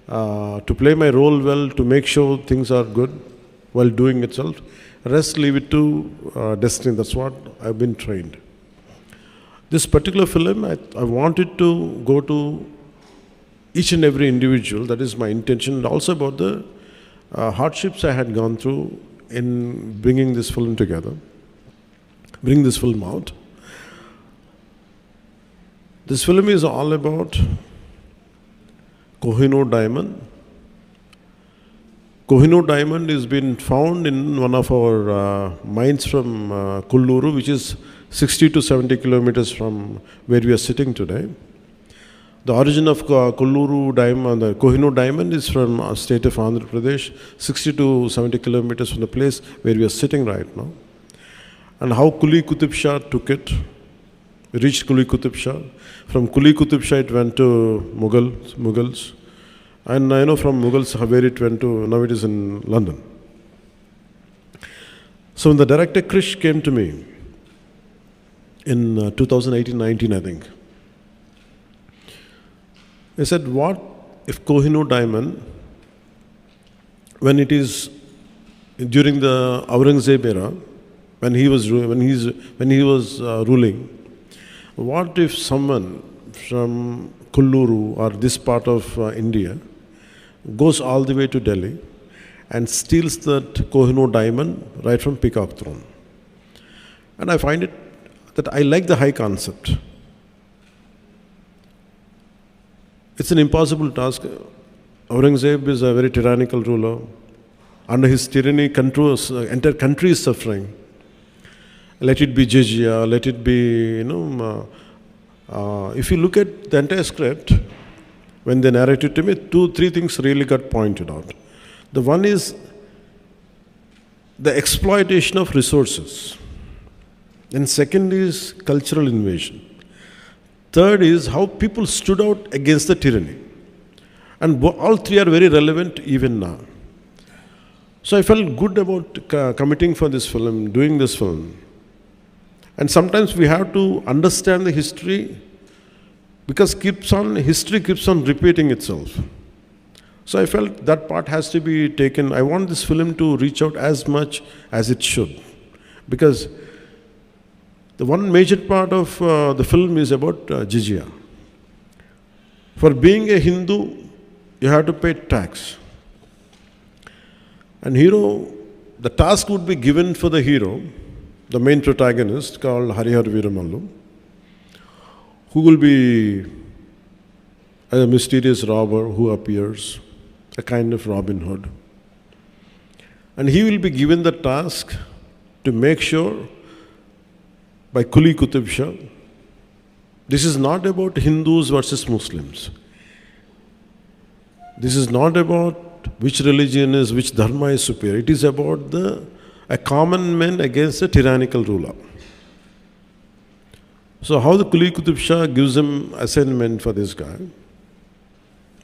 To play my role well, to make sure things are good while doing itself. Rest, leave it to destiny. That's what I've been trained. This particular film, I wanted to go to each and every individual. That is my intention. And also about the hardships I had gone through in bringing this film together, bring this film out. This film is all about Kohinoor diamond. Kohinoor diamond has been found in one of our mines from Kolluru, which is 60 to 70 kilometers from where we are sitting today. The origin of Kolluru diamond, the Kohinoor diamond, is from our state of Andhra Pradesh, 60 to 70 kilometers from the place where we are sitting right now. And how Kuli Qutub Shah took it, reached Kuli Qutub Shah. From Kuli Qutub Shah it went to Mughals. And I know from Mughals where it went to, now it is in London. So when the director Krish came to me in 2018-19, I think, he said, what if Kohinoor diamond, when it is during the Aurangzeb era, when he was ruling, what if someone from Kolluru or this part of India goes all the way to Delhi and steals that Kohinoor diamond right from Peacock Throne? And I find it that I like the high concept. It's an impossible task. Aurangzeb is a very tyrannical ruler. Under his tyranny, entire country is suffering. Let it be jizya, let it be, if you look at the entire script, when they narrated to me, 2-3 things really got pointed out. The one is the exploitation of resources. And second is cultural invasion. Third is how people stood out against the tyranny. And all three are very relevant even now. So I felt good about committing for this film, doing this film. And sometimes we have to understand the history because history keeps on repeating itself. So I felt that part has to be taken. I want this film to reach out as much as it should. Because the one major part of the film is about jizya. For being a Hindu, you have to pay tax. And the task would be given for the hero, the main protagonist called Hara Veera Mallu, who will be a mysterious robber who appears, a kind of Robin Hood. And he will be given the task to make sure by Kuli Qutub Shah, this is not about Hindus versus Muslims. This is not about which religion is, which dharma is superior. It is about a common man against a tyrannical ruler. So how the Kuli Qutub Shah gives him assignment for this guy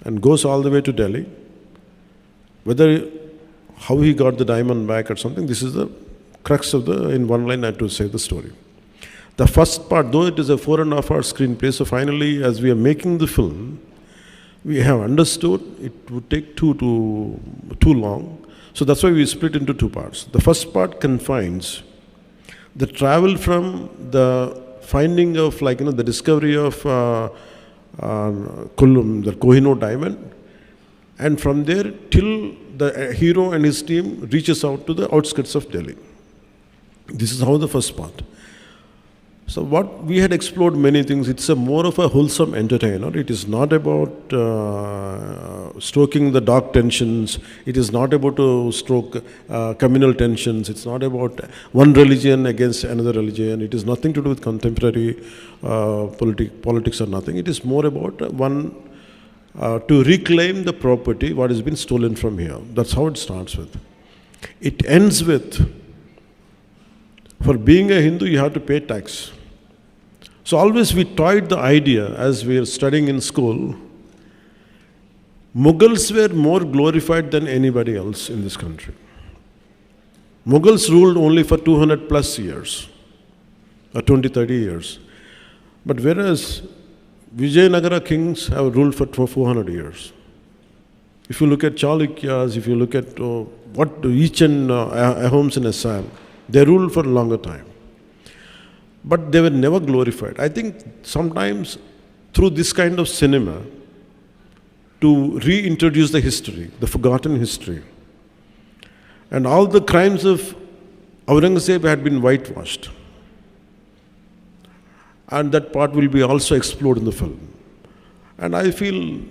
and goes all the way to Delhi, how he got the diamond back or something, this is the crux of in one line I had to say the story. The first part, though it is a 4.5 hour screenplay, so finally as we are making the film, we have understood it would take too long. So that's why we split into 2 parts. The first part confines the travel from the finding of the discovery of the Kohinoor diamond, and from there till the hero and his team reaches out to the outskirts of Delhi. This is how the first part. So what we had explored many things. It's more of a wholesome entertainer. It is not about stoking the dark tensions. It is not about to stoke communal tensions. It's not about one religion against another religion. It is nothing to do with contemporary politics or nothing. It is more about to reclaim the property what has been stolen from here. That's how it starts with. It ends with, for being a Hindu, you have to pay tax. So always we toyed the idea as we were studying in school. Mughals were more glorified than anybody else in this country. Mughals ruled only for 200 plus years, or 20, 30 years. But whereas Vijayanagara kings have ruled for 400 years. If you look at Chalukyas, if you look at what each and Ahoms in Assam, they ruled for a longer time. But they were never glorified. I think sometimes through this kind of cinema, to reintroduce the history, the forgotten history, and all the crimes of Aurangzeb had been whitewashed. And that part will be also explored in the film. And I feel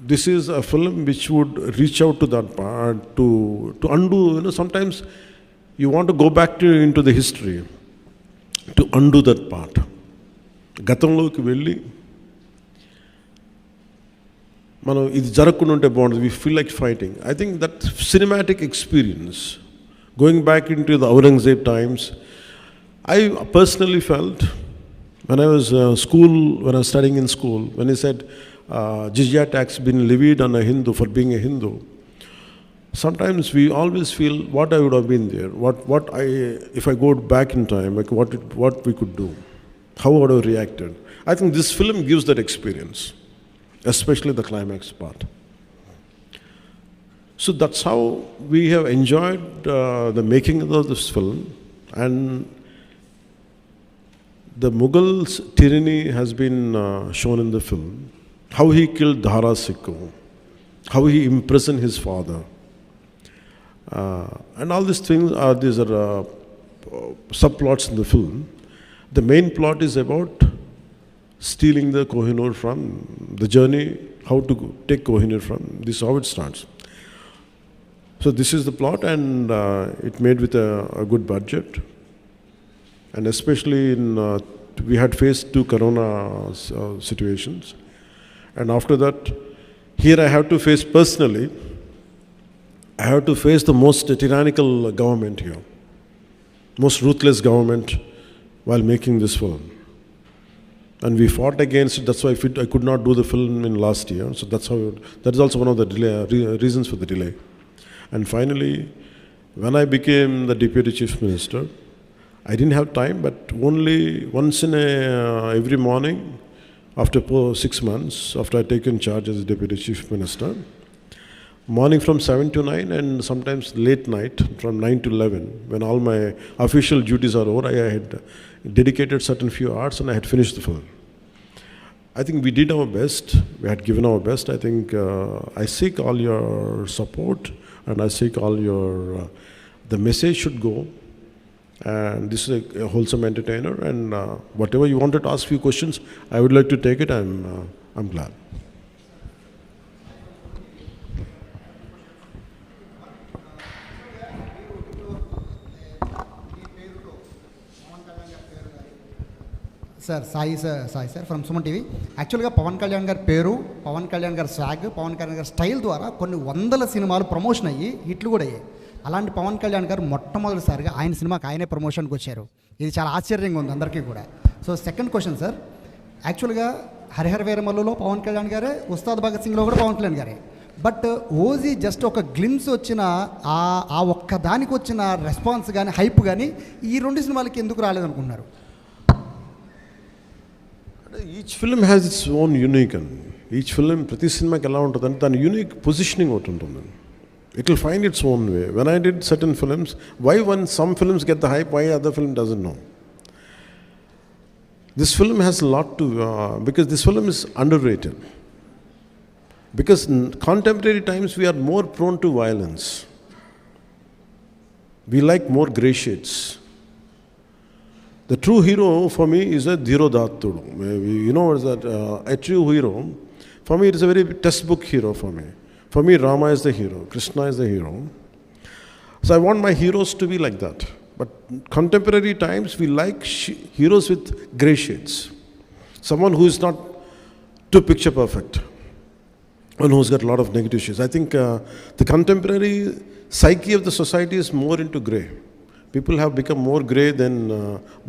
this is a film which would reach out to that part, to undo, sometimes you want to go back into the history, to undo that part. Gatanloki velli, మనం ఇది జరగకుండా ఉంటే బాగుంటుంది, we feel like fighting. I think that cinematic experience, going back into the Aurangzeb times, I personally felt when I was studying in school, when he said jizya tax been levied on a Hindu for being a Hindu, sometimes we always feel what I would have been there, if I go back in time, like what we could do, how would I have reacted. I think this film gives that experience, especially the climax part. So that's how we have enjoyed the making of this film. And the Mughals' tyranny has been shown in the film. How he killed Hara, how he imprisoned his father. And all these things are subplots in the film. The main plot is about stealing the Kohinoor from the journey, how to take Kohinoor from. This is how it starts. So this is the plot, and it made with a good budget. And especially we had faced 2 corona situations. And after that, here I have to face personally, I have to face the most tyrannical government here, most ruthless government while making this film. And we fought against it. That's why I could not do the film in last year. So that is also one of the reasons for the delay. And finally, when I became the Deputy Chief Minister, I didn't have time, but only once in every morning, after 6 months, after I taken charge as Deputy Chief Minister, morning from 7 to 9 and sometimes late night from 9 to 11, when all my official duties are over, I had dedicated certain few hours and I had finished the film. I think we did our best. We had given our best. I think I seek all your support, and I seek all your, the message should go. And this is a wholesome entertainer, and whatever you wanted to ask few questions, I would like to take it. I'm glad. Sir, Sai sir from Suman TV. Actually, Pawan Kalyan gar peru, Pawan Kalyan gar swag, Pawan Kalyan gar style ద్వారా కొన్ని వందల సినిమాలు promotion అయ్యి హిట్లు కూడా అయ్యాయి. అలాంటి పవన్ కళ్యాణ్ గారు మొట్టమొదటిసారిగా ఆయన సినిమాకి ఆయనే ప్రమోషన్కి వచ్చారు. ఇది చాలా ఆశ్చర్యంగా ఉంది అందరికీ కూడా. సో సెకండ్ క్వశ్చన్ సార్, యాక్చువల్గా హరిహర వీరమల్లులో పవన్ కళ్యాణ్ గారే, ఉస్తాద్ భగత్ సింగ్లో కూడా పవన్ కళ్యాణ్ గారే. బట్ ఓజీ జస్ట్ ఒక గ్లిమ్స్ వచ్చిన ఆ ఒక్క దానికి వచ్చిన రెస్పాన్స్ కానీ హైప్ కానీ ఈ 2 సినిమాలకి ఎందుకు రాలేదనుకుంటున్నారు? Each film has its own unique, and each film, ప్రతి సినిమాకి ఎలా ఉంటుందంటే దాని యూనిక్ పొజిషనింగ్ ఒకటి ఉంటుంది. It will find its own way. When I did certain films, why when some films get the hype, why other film doesn't know? This film has a lot to, because this film is underrated. Because in contemporary times we are more prone to violence. We like more grey shades. The true hero for me is a Dhirodhattudu. You know what is that? A true hero, for me it is a very textbook hero for me. For me, Rama is the hero, Krishna is the hero. So I want my heroes to be like that. But contemporary times, we like heroes with grey shades. Someone who is not too picture perfect. One who's got a lot of negative shades. I think the contemporary psyche of the society is more into grey. People have become more grey than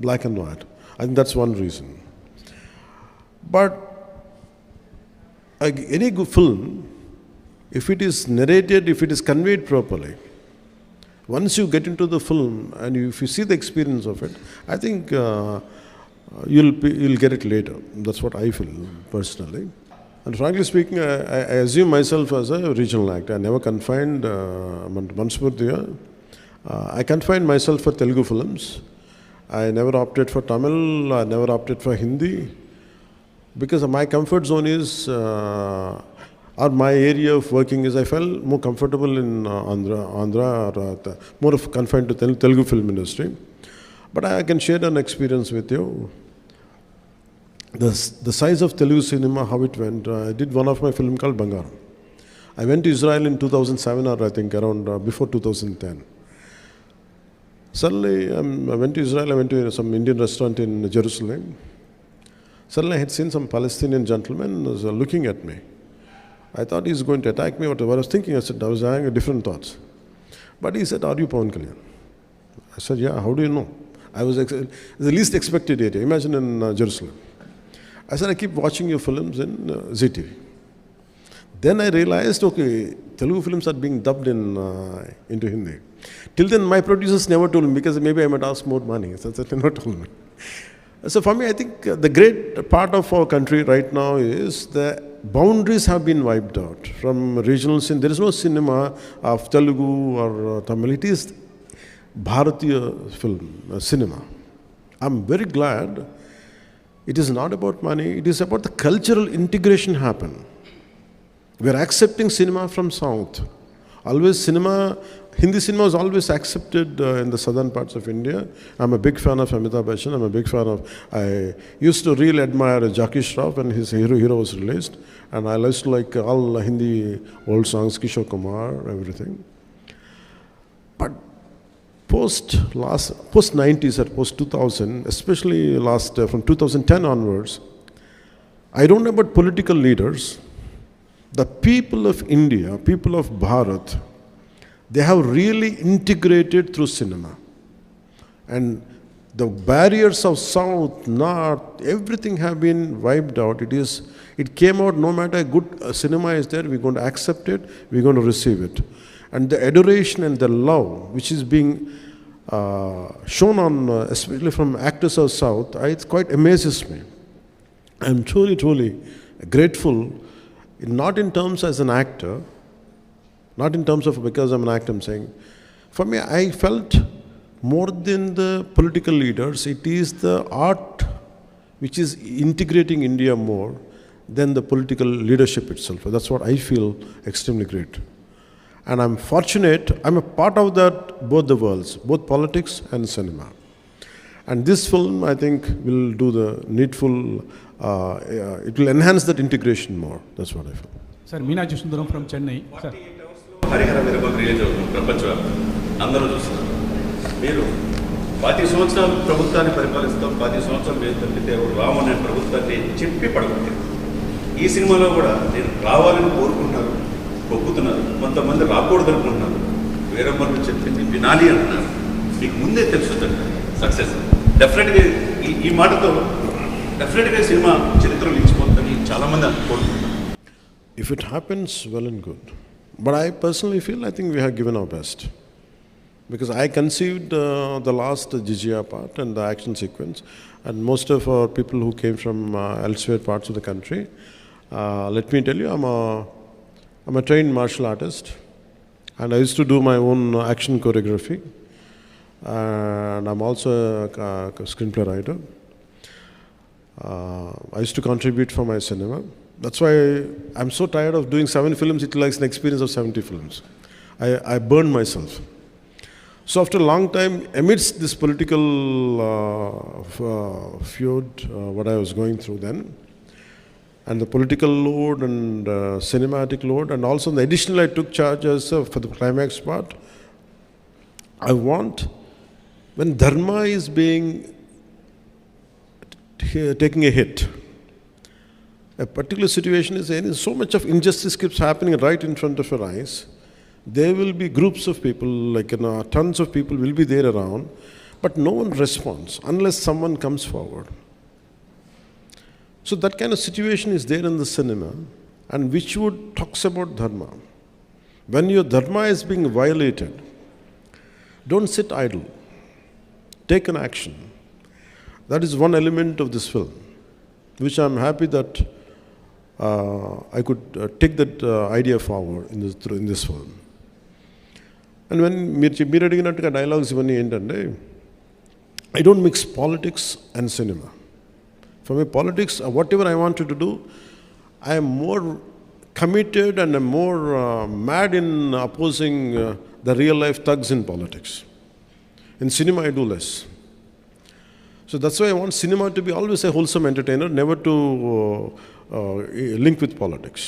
black and white. I think that's one reason. But any good film, if it is narrated, if it is conveyed properly, once you get into the film and if you see the experience of it, I think you'll get it later. That's what I feel personally. And frankly speaking, I assume myself as a regional actor. I never confined I confined myself for Telugu films. I never opted for Tamil. I never opted for Hindi, because my comfort zone is, or my area of working is, I felt more comfortable in Andhra, or more of confined to Telugu film industry. But I can share an experience with you. The size of Telugu cinema, how it went. I did one of my film called Bangaram. I went to Israel in 2007, or I think around before 2010. Suddenly, I went to Israel. I went to some Indian restaurant in Jerusalem. Suddenly, I had seen some Palestinian gentleman was looking at me. I thought he's going to attack me. Whatever I was thinking, I was having different thoughts. But he said, "Are you Pawan Kalyan?" I said, "Yeah." "How do you know?" I was the least expected area. Imagine in Jerusalem. I said, "I keep watching your films in ZTV." Then I realized, okay, Telugu films are being dubbed into Hindi. Till then, my producers never told me, because maybe I might ask more money. So they never told me. So for me, I think the great part of our country right now is the boundaries have been wiped out from regional cinema. There is no cinema of Telugu or Tamil. It is Bharatiya film, cinema. I'm very glad. It is not about money. It is about the cultural integration happen. We are accepting cinema from South. Always cinema, Hindi cinema is always accepted in the southern parts of India. I'm a big fan of Amitabh Bachchan. I'm a big fan of, I used to really admire Jackie Shroff when his Hero was released. And I used to like all Hindi old songs, Kishore Kumar, everything. But post 90s or post 2000, especially from 2010 onwards, I don't know about political leaders. The people of India, people of Bharat, they have really integrated through cinema. And the barriers of South, North, everything have been wiped out. It came out, no matter good cinema is there, we're going to accept it, we're going to receive it. And the adoration and the love which is being shown on, especially from actors of South, it quite amazes me. I'm truly, truly grateful, not in terms as an actor, not in terms of because I'm an actor, I'm saying. For me, I felt more than the political leaders, it is the art which is integrating India more than the political leadership itself. That's what I feel extremely great. And I'm fortunate, I'm a part of that, both the worlds, both politics and cinema. And this film, I think, will do the needful, it will enhance that integration more. That's what I feel. Sir, Meenakshi Sundaram from Chennai. Sir. Hara Veera release అవుతుంది ప్రపంచవ్యాప్తంగా అందరూ చూస్తున్నారు. మీరు 10 సంవత్సరాలు ప్రభుత్వాన్ని పరిపాలిస్తాం, 10 సంవత్సరాలు మీరు తప్పితే రామనే ప్రభుత్వాన్ని చెప్పి పడగొట్టారు. ఈ సినిమాలో కూడా నేను రావాలని కోరుకుంటున్నారు, ఒప్పుతున్నారు, కొంతమంది రాకూడదు అనుకుంటున్నారు. వీరమ్మను చెప్పింది వినాలి అంటున్నారు. మీకు ముందే తెలుసుతుంది సక్సెస్. డెఫినెట్గా ఈ మాటతో డెఫినెట్గా సినిమా చరిత్రలో నిలిచిపోతుందని చాలామంది అనుకుంటున్నారు. If it happens, well and good. But I personally feel, I think we have given our best. Because I conceived the last Jizya part and the action sequence. And most of our people who came from elsewhere parts of the country, let me tell you, I'm a trained martial artist. And I used to do my own action choreography. And I'm also a screenplay writer. I used to contribute for my cinema. That's why I'm so tired of doing 7 films. It likes an experience of 70 films. I burned myself. So after a long time, amidst this political feud, what I was going through then, and the political load and cinematic load, and also the additional I took charge as for the climax part, I want, when dharma is being taking a hit, a particular situation is in, so much of injustice keeps happening right in front of your eyes. There will be groups of people, like tons of people will be there around, but no one responds unless someone comes forward. So that kind of situation is there in the cinema, and which would talks about dharma. When your dharma is being violated, don't sit idle. Take an action. That is one element of this film, which I'm happy that I could take that idea forward in this film. And when మీరు అడిగినట్టుగా dialogues ఇవన్నీ ఏంటంటే, I don't mix politics and cinema. For me, politics, whatever I wanted to do, I am more committed and I'm more mad in opposing the real life thugs in politics. In cinema, I do less. So that's why I want cinema to be always a wholesome entertainer, never to link with politics.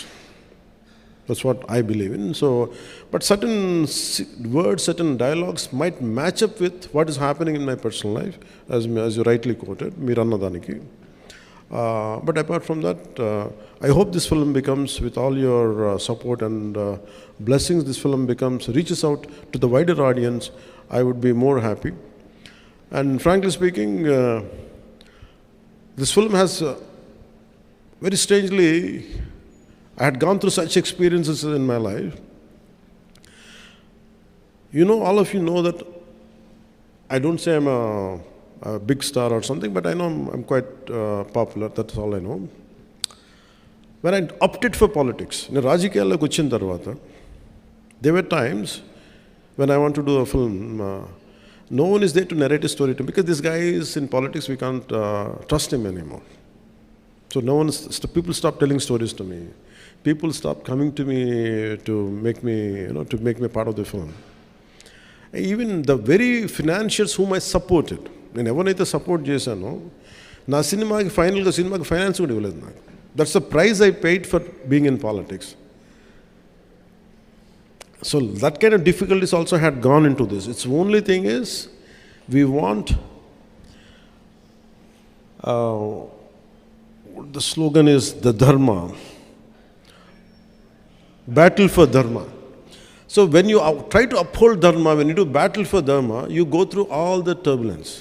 That's what I believe in. So, but certain words, certain dialogues might match up with what is happening in my personal life, as you rightly quoted, Mirannadaniki. But apart from that, I hope this film becomes, with all your support and blessings, this film reaches out to the wider audience. I would be more happy. And frankly speaking, this film has, very strangely, I had gone through such experiences in my life. You know, all of you know that I don't say I'm a big star or something, but I know I'm quite popular. That's all I know. When I opted for politics, in Rajikiyalloki vachin tarvata, there were times when I want to do a film, no one is there to narrate a story to me, because this guy is in politics, we can't trust him anymore. So people stopped telling stories to me. People stopped coming to me to make me part of the film. Even the very financiers whom I supported, నేను ఎవరినైతే support చేశానో, నా సినిమాకి finance కూడా ఇవ్వలేదు నాకు. That's the price I paid for being in politics. So that kind of difficulties also had gone into this. Its only thing is, we want, the slogan is the dharma, battle for dharma. So when you try to uphold dharma, when you do battle for dharma, you go through all the turbulence.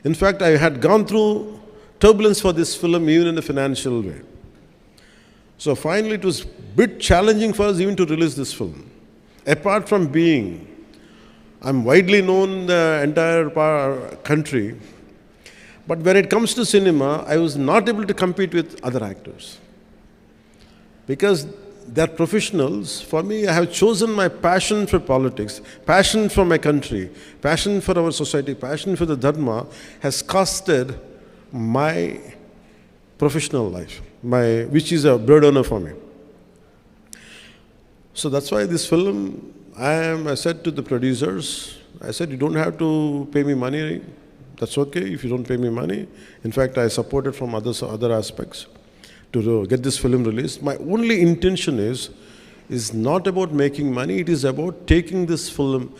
In fact, I had gone through turbulence for this film even in a financial way. So finally it was a bit challenging for us even to release this film. Apart from being, I'm widely known in the entire country, but when it comes to cinema, I was not able to compete with other actors. Because they're professionals. For me, I have chosen my passion for politics, passion for my country, passion for our society, passion for the dharma has costed my professional life, which is a burden for me. So that's why this film, I said to the producers, I said, you don't have to pay me money. That's okay if you don't pay me money. In fact, I supported from other aspects to get this film released. My only intention is not about making money. It is about taking this film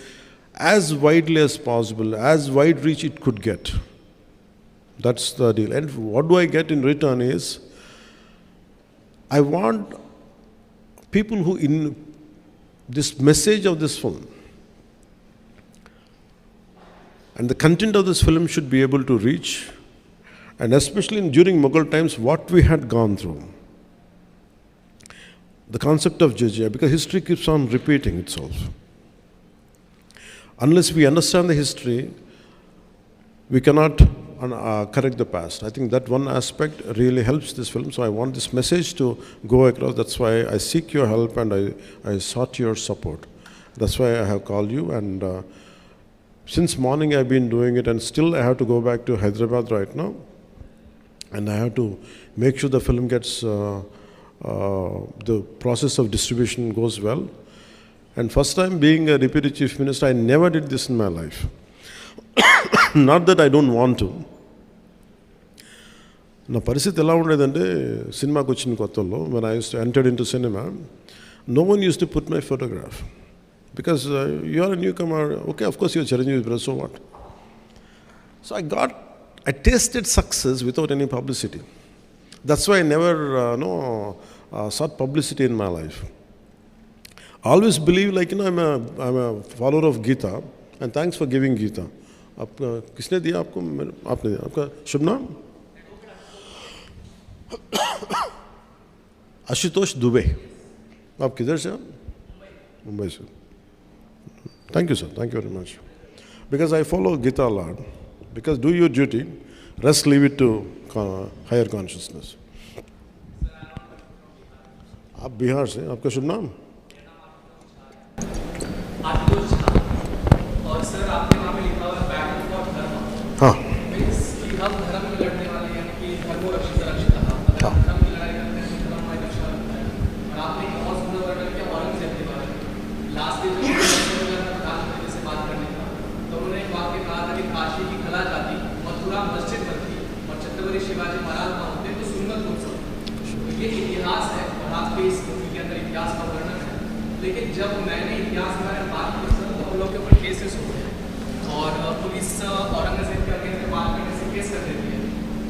as widely as possible, as wide reach it could get. That's the deal. And what do I get in return is, I want people who in this message of this film and the content of this film should be able to reach, and especially during Mughal times, what we had gone through. The concept of jizya, because history keeps on repeating itself. Unless we understand the history, we cannot correct the past. I think that one aspect really helps this film. So I want this message to go across. That's why I seek your help and I sought your support. That's why I have called you. And since morning I've been doing it, and still I have to go back to Hyderabad right now. And I have to make sure the film gets, the process of distribution goes well. And first time being a Deputy Chief Minister, I never did this in my life. Not that I don't want to. నా పరిస్థితి ఎలా ఉండేదంటే, సినిమాకి వచ్చిన కొత్తలో, when I entered into cinema, no one used to put my photograph. Because you are a newcomer, okay, of course you're Chiranjeevi brother, so what? So I tasted success without any publicity. That's why I never sought publicity in my life. I always believe, I'm a follower of Gita, and thanks for giving Gita. किसने दिया आपको? आपने दिया. आपका शुभ नाम? आशुतोष दुबे. आप किधर से? मुंबई से. Thank you, sir. Thank you very much. Because I follow Gita a lot. Because do your duty. Rest leave it to higher consciousness. आप बिहार से, आपका शुभ नाम? और सर आपके वहाँ पे लिखा हुआ है बैटल फॉर धर्म। हाँ मीन्स कि हम धर्म में लड़ने वाले हैं, यानी कि धर्मो रक्षित रक्षित। अगर हम धर्म की लड़ाई करते हैं तो धर्म हमारी रक्षा करता है। और आपने एक बहुत सुंदर वर्णन किया औरंगजेब के बारे में। लास्ट डे जब प्रधानमंत्री से बात करने का, तो उन्होंने एक वाक्य कहा था कि काशी की खला जाती, मथुरा मस्जिद बनती और छत्रपति शिवाजी महाराज ना होते तो सुन्नत हो सकती। तो ये इतिहास है और आपके इस मूवी के अंदर इतिहास का वर्णन है। लेकिन जब मैंने इतिहास के बारे में बात की सर, तो हम लोग के ऊपर केसेस हो गए और पुलिस औरंगजेब के अगेंस्ट में बात करने से केस कर देती है।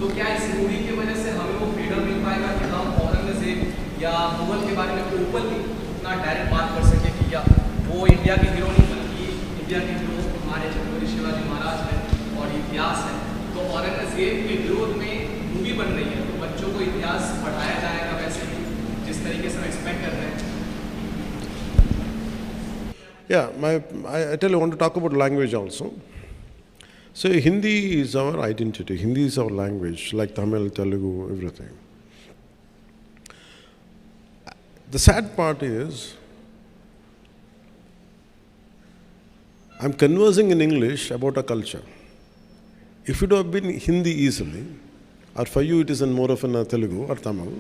तो क्या इस मूवी की वजह से हमें वो फ्रीडम मिल पाएगा कि हम औरंगजेब या मुगल के बारे में ओपनली उतना डायरेक्ट बात कर सके कि या वो इंडिया के हीरो नहीं बल्कि इंडिया के हीरो हमारे छत्रपति शिवाजी महाराज है और इतिहास है। तो औरंगजेब के विरोध में मूवी बन रही है, तो बच्चों को इतिहास पढ़ाया जाएगा वैसे ही जिस तरीके से हम एक्सपेक्ट कर रहे हैं। Yeah, I tell you, I want to talk about language also. So Hindi is our identity. Hindi is our language, like Tamil, Telugu, everything. The sad part is, I'm conversing in English about a culture. If it would have been Hindi easily, or for you it is in more of in Telugu or Tamil,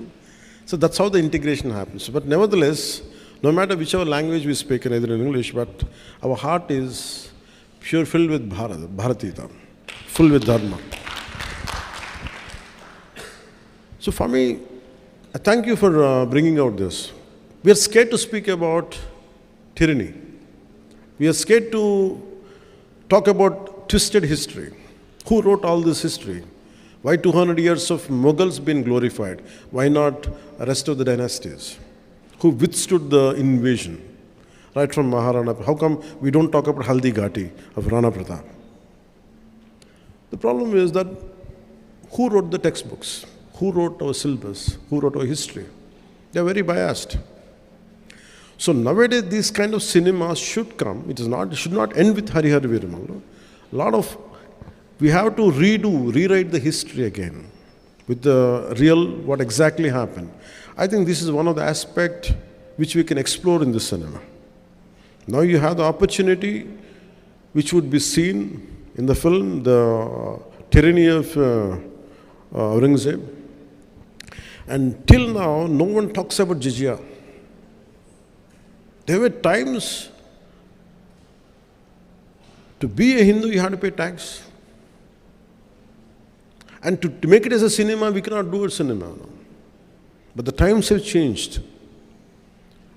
so that's how the integration happens. But nevertheless, no matter whichever language we speak, either in English, but our heart is pure, filled with Bharatita, full with Dharma. So for me, I thank you for bringing out this. We are scared to speak about tyranny. We are scared to talk about twisted history. Who wrote all this history? Why 200 years of Mughals been glorified? Why not the rest of the dynasties? Who withstood the invasion, right from Maharana? How come we don't talk about Haldi Ghati of Rana Pratap? The problem is that who wrote the textbooks? Who wrote our syllabus? Who wrote our history? They are very biased. So nowadays these kind of cinemas should come. It should not end with Hari Hari Veera Mallu. We have to rewrite the history again with the real, what exactly happened. I think this is one of the aspects which we can explore in this cinema. Now you have the opportunity which would be seen in the film, the tyranny of Aurangzeb. And till now, no one talks about jizya. There were times to be a Hindu, you had to pay tax. And to make it as a cinema, we cannot do it cinema. No. But the times have changed.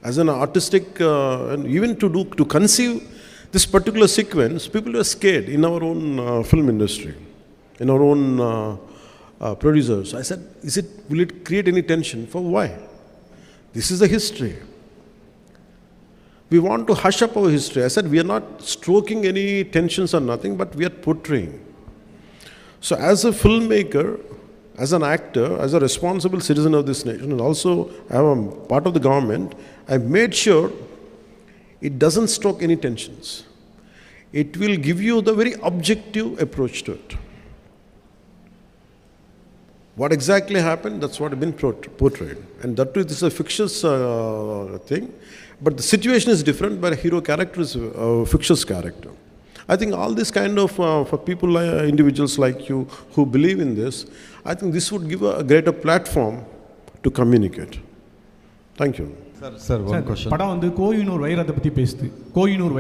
As an artistic, and even to conceive this particular sequence, people were scared in our own film industry, in our own producers. I said, will it create any tension? For why? This is the history. We want to hush up our history. I said, we are not stroking any tensions or nothing, but we are portraying. So as a filmmaker, as an actor, as a responsible citizen of this nation, and also I'm a part of the government, I made sure it doesn't stoke any tensions. It will give you the very objective approach to it. What exactly happened, that's what has been portrayed. And that too, this is a fictitious thing, but the situation is different, but a hero character is a fictitious character. I think all this kind of, for people, individuals like you who believe in this, I think this would give a greater platform to communicate. Thank you. Sir, one question. படம் வந்து கோயினூர் வைரத்தை பற்றி பேசுது. கோயினூர்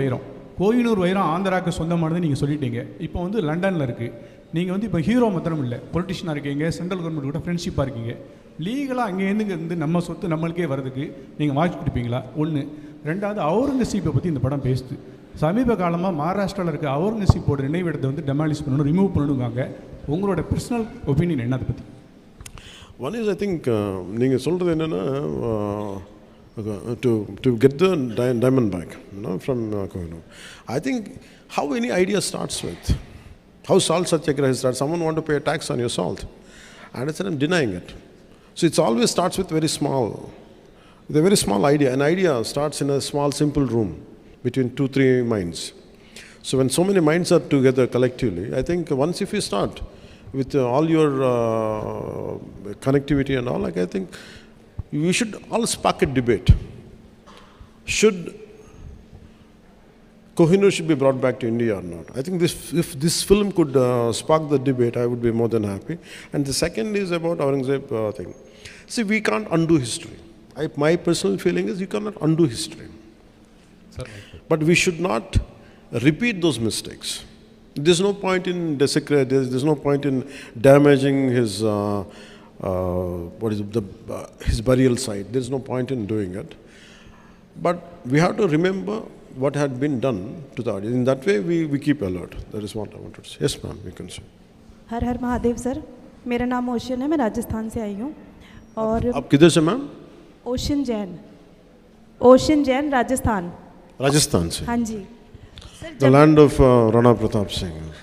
வைரம் ஆந்திராவுக்கு சொந்தமானது நீங்கள் சொல்லிட்டீங்க. இப்போ வந்து லண்டனில் இருக்குது. நீங்கள் வந்து இப்போ ஹீரோ மாத்திரம் இல்லை, பொலிட்டிஷியனாக இருக்கீங்க, சென்ட்ரல் கவர்மெண்ட் கூட ஃப்ரெண்ட்ஷிப்பாக இருக்கீங்க. லீகலாக அங்கேருந்து நம்ம சொத்து நம்மளுக்கே வர்றதுக்கு நீங்கள் வாய்ப்பு கொடுப்பீங்களா? ஒன்று. ரெண்டாவது, அவுரங்கசீப்பை பற்றி இந்த படம் பேசுது. சமீப காலமாக மகாராஷ்டிராவில் இருக்க அவுரங்கசீப்போட நினைவிடத்தை வந்து டெமாலிஷ் பண்ணணும், ரிமூவ் பண்ணணுங்காங்க. உங்களோட பர்சனல் ஒப்பீனியன் என்ன அதை பற்றி? One is, I think, நீங்கள் சொல்கிறது என்னென்னா, to get the diamond back, from Kohinoor. I think how any idea starts with, how salt satyagraha starts. Someone want to pay a tax on your salt, and I said I'm denying it. So it always starts with very small, with a very small idea. An idea starts in a small, simple room between 2-3 minds. So when so many minds are together collectively, I think once if you start with all your connectivity and all, like I think we should all spark a debate. Should Kohinoor should be brought back to India or not? I think if this film could spark the debate, I would be more than happy. And the second is about Aurangzeb thing. See, we can't undo history. My personal feeling is you cannot undo history. But we should not repeat those mistakes. There's no point in desecrating, there's no point in damaging his, his burial site. There's no point in doing it. But we have to remember what had been done to the audience. In that way, we keep alert. That is what I wanted to say. Yes, ma'am, you can say. Her her Mahadev sir, मेरा नाम ocean है, मैं राजस्थान से आई हूँ और आप किधर से मैम? ओशन जैन राजस्थान। राजस्थान से? हाँ जी The land of Rana Pratap Singh.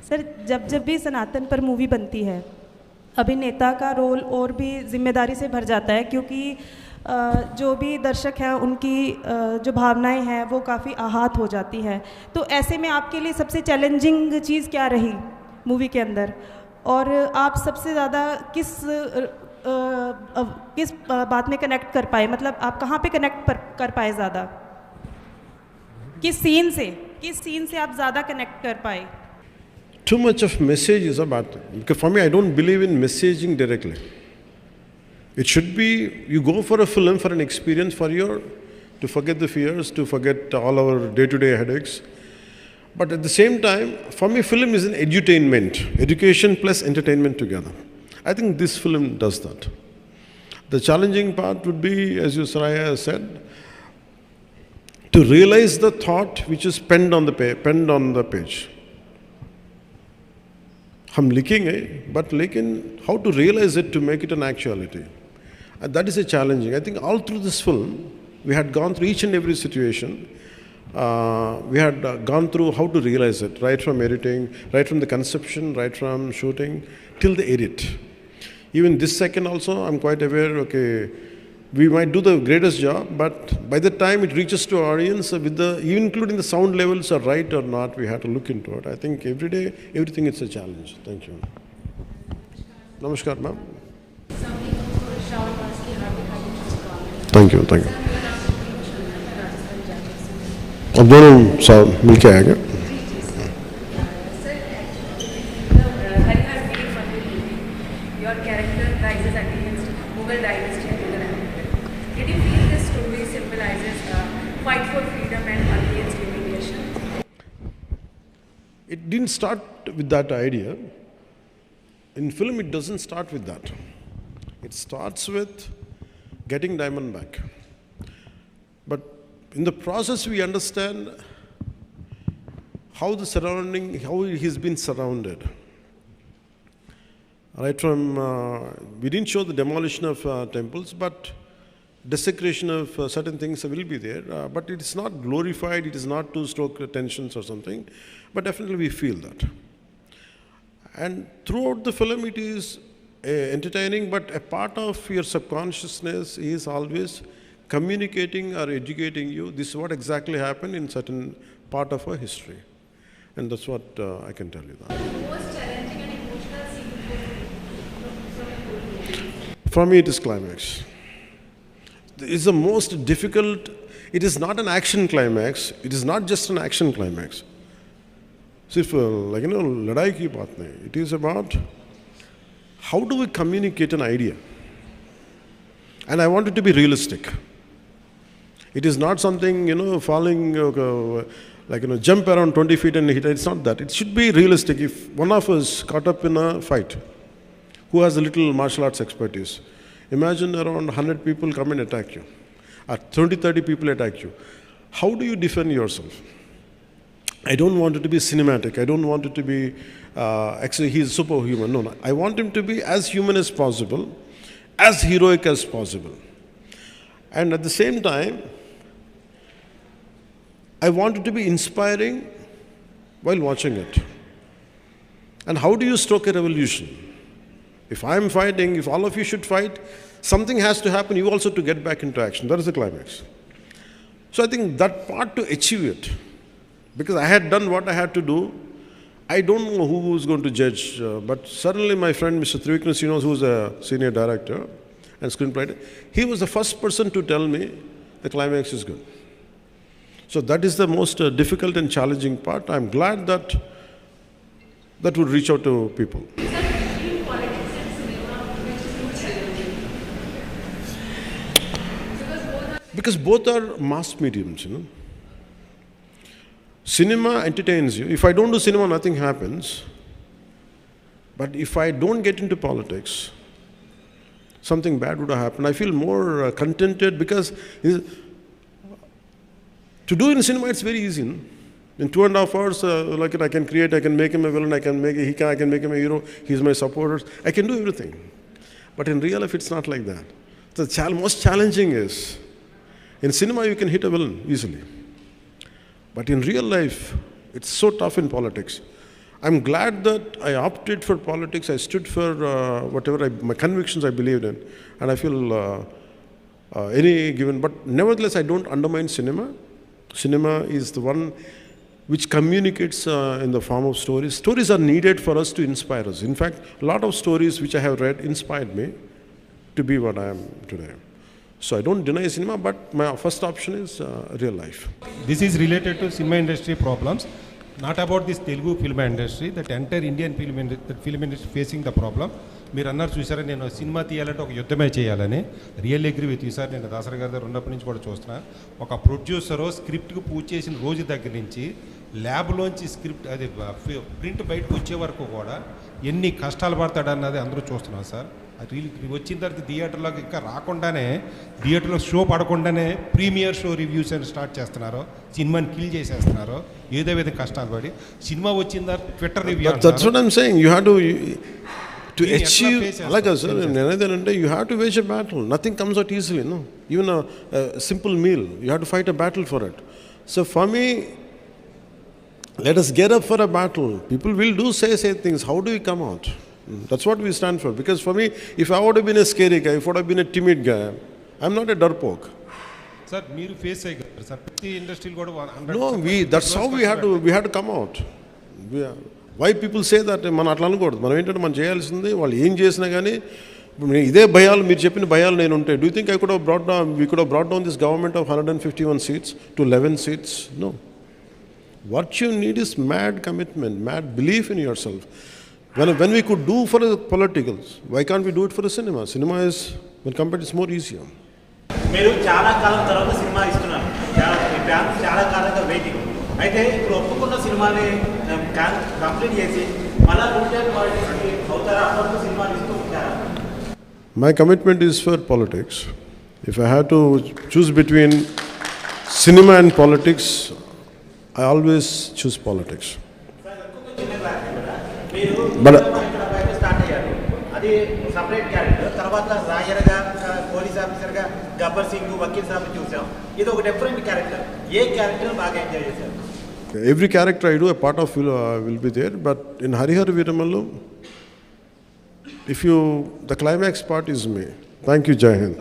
Sir, जब भी सनातन पर मूवी बनती है, अभिनेता का रोल और भी जिम्मेदारी से भर जाता है, क्योंकि जो भी दर्शक हैं उनकी जो भावनाएं हैं वो काफ़ी आहत हो जाती हैं। तो ऐसे में आपके लिए सबसे चैलेंजिंग चीज़ क्या रही मूवी के अंदर, और आप सबसे ज़्यादा किस बात में कनेक्ट कर पाए, मतलब आप कहाँ पे कनेक्ट कर पाए ज़्यादा, किस सीन से आप ज़्यादा कनेक्ट कर पाए? Too much of message is a bad thing. Because for me, I don't believe in messaging directly. It should be, you go for a film for an experience, to forget the fears, to forget all our day-to-day headaches. But at the same time, for me, film is an edutainment, education plus entertainment together. I think this film does that. The challenging part would be, as you Saraya said, to realize the thought which is penned on the page. हम लिखेंगे, but लेकिन how to realize it to make it an actuality. And that is a challenging. I think all through this film, we had gone through each and every situation. We had gone through how to realize it, right from editing, right from the conception, right from shooting, till the edit. Even this second also, I'm quite aware, okay, we might do the greatest job, but by the time it reaches to our audience, even including the sound levels are right or not, we have to look into it. I think every day, everything is a challenge. Thank you. Namaskar, ma'am. Thank you. अब दोनों साथ मिलके आएंगे. Your character rises against Mughal dynasty and Mughal empire. Did you feel this story symbolizes fight for freedom and against humiliation? It didn't start with that idea. In film, it doesn't start with that. It starts with getting diamond back. But in the process, we understand how he's been surrounded. Right from, we didn't show the demolition of temples, but desecration of certain things will be there. But it is not glorified, it is not to stoke tensions or something, but definitely we feel that. And throughout the film, it is entertaining, but a part of your subconsciousness is always communicating or educating you. This is what exactly happened in certain part of our history. And that's what I can tell you that. Most challenging and emotional scene from a movie? For me, it is climax. It is the most difficult. It is not an action climax. It is not just an action climax. सिर्फ लड़ाई की बात नहीं. It is about how do we communicate an idea. And I want it to be realistic. It is not something, falling, jump around 20 feet and hit. It's not that. It should be realistic. If one of us caught up in a fight, who has a little martial arts expertise, imagine around 100 people come and attack you, or 20, 30 people attack you. How do you defend yourself? I don't want it to be cinematic. I don't want it to be, actually he's superhuman. No. I want him to be as human as possible, as heroic as possible. And at the same time, I want it to be inspiring while watching it. And how do you stoke a revolution? If I'm fighting, if all of you should fight, something has to happen, you also to get back into action. That is the climax. So I think that part to achieve it, because I had done what I had to do, I don't know who is going to judge, but certainly my friend Mr. Trivikram Srinivas, who is a senior director and screenwriter, he was the first person to tell me the climax is good. So that is the most difficult and challenging part. I'm glad that that would reach out to people. Because both are mass mediums, you know. Cinema entertains you. If I don't do cinema, nothing happens. But if I don't get into politics, something bad would have happened. I feel more contented because to do in cinema, it's very easy. No? In 2.5 hours, I can create, I can make him a villain, I can make him a hero, he's my supporters. I can do everything. But in real life, it's not like that. The most challenging is, in cinema, you can hit a villain easily. But in real life, it's so tough in politics. I'm glad that I opted for politics. I stood for my convictions I believed in. And I feel any given. But nevertheless, I don't undermine cinema. Cinema is the one which communicates in the form of stories. Stories are needed for us to inspire us. In fact, a lot of stories which I have read inspired me to be what I am today. So I don't deny cinema, but my first option is real life. This is related to cinema industry problems, not about this Telugu film industry. That entire Indian film industry facing the problem. మీరు అన్నారు చూసారా, నేను cinema తీయాలంటే ఒక యుద్ధమే చేయాలని. Real agree with you sir. నేను దాసరి గారి దగ్గర ఉన్నప్పటి నుంచి కూడా చూస్తున్నా. ఒక ప్రొడ్యూసరు స్క్రిప్ట్కి పూజ చేసిన రోజు దగ్గర నుంచి ల్యాబ్లోంచి స్క్రిప్ట్ అది ప్రింట్ బయటకు వచ్చే వరకు కూడా ఎన్ని కష్టాలు పడతాడన్నది అందరూ చూస్తున్నాం సార్. అది వచ్చిన తర్వాత థియేటర్లోకి ఇంకా రాకుండానే, థియేటర్లో షో పడకుండానే ప్రీమియర్ షో రివ్యూస్ అని స్టార్ట్ చేస్తున్నారు. సినిమాని కిల్ చేసేస్తున్నారు. ఏదో విధంగా కష్టాలు పడి సినిమా వచ్చిన తర్వాత Twitter review. That's what I'm saying. You have to achieve, like I said, you have to wage a battle. Nothing comes out easily, no? Even a simple meal, you have to fight a battle for it. So for me, let us get up for a battle. People will say things. How do we come out? That's what we stand for. Because for me, if I would have been a scary guy, if I would have been a timid guy, I'm not a darpoke. Sir, మీరు face అయ్యారు sir. ప్రతి ఇండస్ట్రీలో కూడా No, that's how we had to come out. Why people say that మనం అట్లా అనకూడదు. మనం ఏంటంటే మనం చేయాల్సింది వాళ్ళు ఏం చేసినా కానీ ఇదే భయాలు మీరు చెప్పిన భయాలు నేను ఉంటాయి. Do you think we could have brought down this government of 151 seats to 11 seats? No. What you need is mad commitment, mad belief in yourself. When we could do for the politicals, why can't we do it for the cinema? Cinema is, when compared, it's more easier. మీరు చాలా కాలం తర్వాత cinema ఇస్తున్నారు. చాలా కాలంగా waiting. అయితే ఇప్పుడు ఒప్పుకున్న సినిమాని కంప్లీట్ చేసి మళ్ళీ రూటెడ్ పాలిటిక్స్కి అవుతారా? అప్పుడు సినిమాని ఇస్తూ ఉంటారా? My commitment is for politics. If I have to choose between cinema and politics, I always choose politics. But start అయ్యారు. అది సపరేట్ క్యారెక్టర్. తర్వాత రాయర్గా, పోలీస్ ఆఫీసర్గా గబ్బర్ సింగ్, వకీల్ సాబ్ చూసాం. ఇది ఒక డిఫరెంట్ క్యారెక్టర్. ఏ క్యారెక్టర్ బాగా ఎంజాయ్ చేశారు? Every character I do, a part of will be there. But in Hara Mallu, the climax part is me. Thank you, Jai Hind.